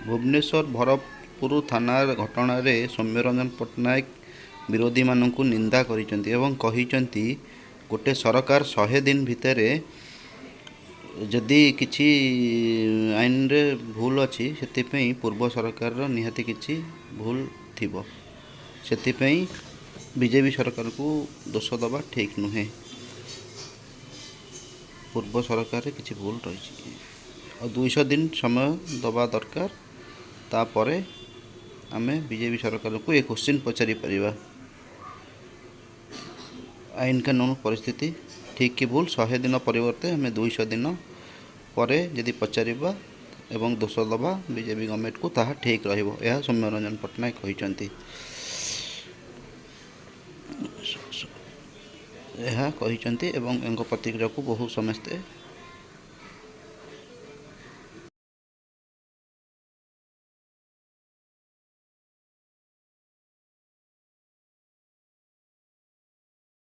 भुवनेश्वर भरतपुर थाना घटना सौम्यरंजन पट्टनायक विरोधी मानू निंदा करिसेंती गोटे सरकार 100 दिन भितर जदि किसी आईन रे भूल अच्छी से पूर्व सरकार निहाती किसी भूल थी से बीजेपी सरकार को दोष दबा ठीक नुहे। पूर्व सरकार किसी भूल रही और 200 दिन समय दबा दरकार तापर आमे बीजेपी सरकार को ये क्वेश्चन पचारि परिबा आईन कानून परिस्थिति ठीक कि भूल 100 दिन परिवर्ते आम 200 दिन पर यदि पचारिबा एवं दोष दबा बीजेपी गवर्नमेंट को ताहा ठीक रहिबो। यह सौम्यरंजन पट्टनायक कहिसेंती। यह कहिसेंती एवं प्रतिक्रिया को बहु समस्ते